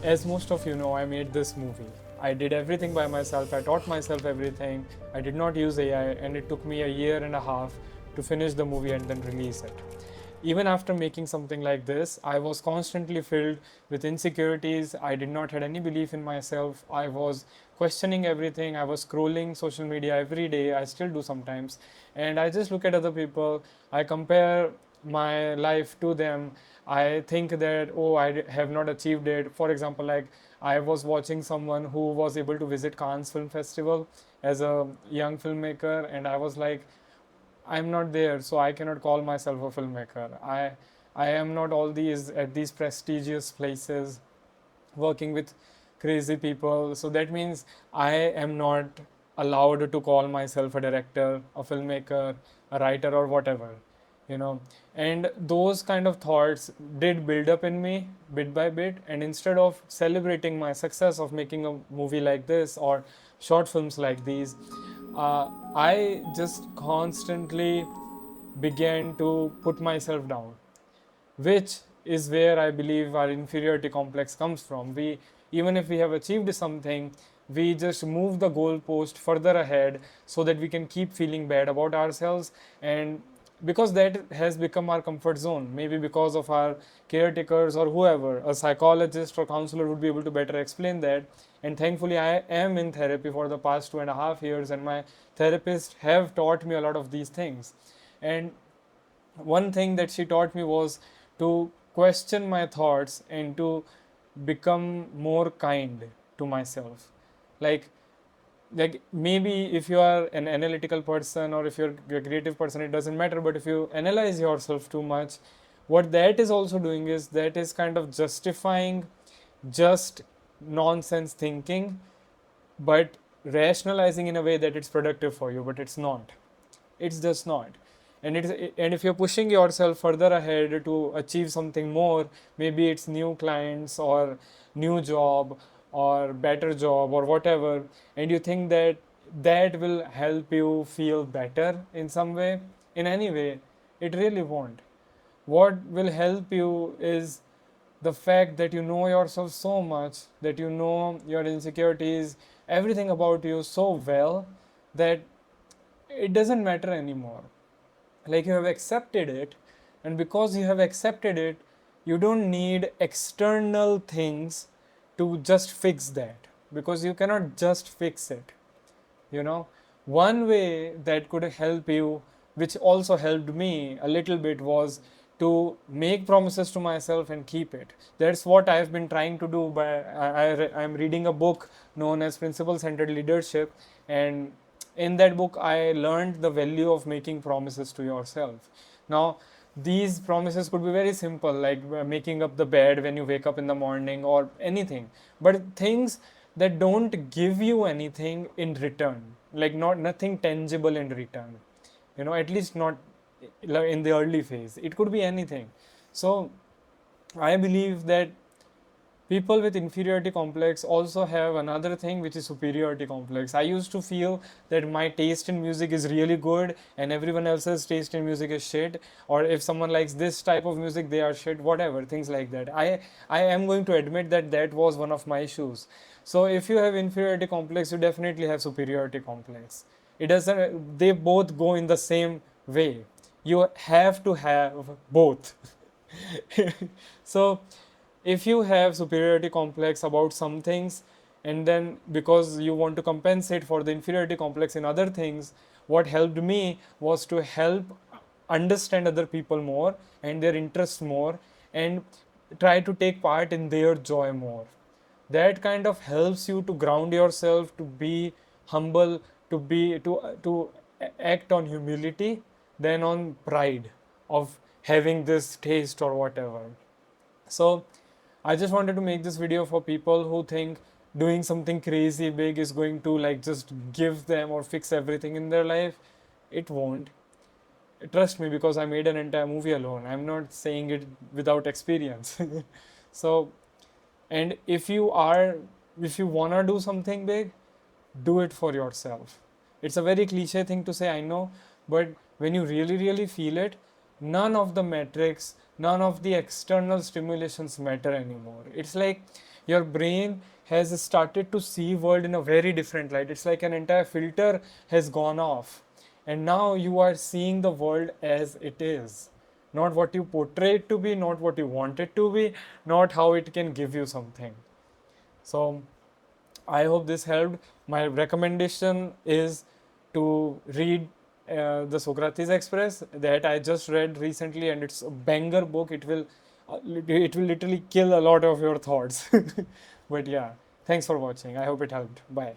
As most of you know, I made this movie. I did everything by myself. I taught myself everything. I did not use AI, and it took me a year and a half to finish the movie and then release it. Even after making something like this, I was constantly filled with insecurities. I did not had any belief in myself. I was questioning everything. I was scrolling social media every day. I still do sometimes. And I just look at other people. I compare my life to them. I think that, oh, I have not achieved it. For example, like I was watching someone who was able to visit Cannes Film Festival as a young filmmaker, and I was like, I'm not there, so I cannot call myself a filmmaker. I am not all these at these prestigious places working with crazy people. So that means I am not allowed to call myself a director, a filmmaker, a writer, or whatever, you know. And those kind of thoughts did build up in me bit by bit. And instead of celebrating my success of making a movie like this or short films like these, I just constantly began to put myself down, which is where I believe our inferiority complex comes from. We, even if we have achieved something, we just move the goalpost further ahead so that we can keep feeling bad about ourselves, and because that has become our comfort zone, maybe because of our caretakers or whoever, a psychologist or counselor would be able to better explain that. And thankfully, I am in therapy for the past 2.5 years, and my therapists have taught me a lot of these things. And one thing that she taught me was to question my thoughts and to become more kind to myself. like like maybe if you are an analytical person or if you're a creative person, it doesn't matter, but if you analyze yourself too much, what that is also doing is that is kind of justifying just nonsense thinking, but rationalizing in a way that it's productive for you, but it's not. It's just not. And if you're pushing yourself further ahead to achieve something more, maybe it's new clients or new job or better job or whatever, and you think that that will help you feel better in some way, in any way, it really won't. What will help you is the fact that you know yourself so much, that you know your insecurities, everything about you so well, that it doesn't matter anymore. Like you have accepted it, and because you have accepted it, you don't need external things to just fix that, because you cannot just fix it, you know. One way that could help you, which also helped me a little bit, was to make promises to myself and keep it. That's what I've been trying to do. I'm reading a book known as Principle Centered Leadership, and in that book I learned the value of making promises to yourself. Now these promises could be very simple, like making up the bed when you wake up in the morning or anything, but things that don't give you anything in return, like not nothing tangible in return, you know, at least not in the early phase. It could be anything. So I believe that people with inferiority complex also have another thing, which is superiority complex. I used to feel that my taste in music is really good and everyone else's taste in music is shit, or if someone likes this type of music, they are shit, whatever, things like that. I am going to admit that that was one of my issues. So if you have inferiority complex, you definitely have superiority complex. It doesn't, they both go in the same way. You have to have both. So if you have superiority complex about some things, and then because you want to compensate for the inferiority complex in other things, what helped me was to help understand other people more and their interests more, and try to take part in their joy more. That kind of helps you to ground yourself, to be humble, to act on humility than on pride of having this taste or whatever. So I just wanted to make this video for people who think doing something crazy big is going to like just give them or fix everything in their life. It won't. Trust me, because I made an entire movie alone. I'm not saying it without experience. So, and if you wanna do something big, do it for yourself. It's a very cliche thing to say, I know, but when you really, really feel it, none of the metrics, none of the external stimulations matter anymore. It's like your brain has started to see world in a very different light. It's like an entire filter has gone off, and now you are seeing the world as it is, not what you portray it to be, not what you want it to be, not how it can give you something. So I hope this helped. My recommendation is to read the Socrates Express that I just read recently, and it's a banger book. It will literally kill a lot of your thoughts. But yeah, thanks for watching. I hope it helped. Bye.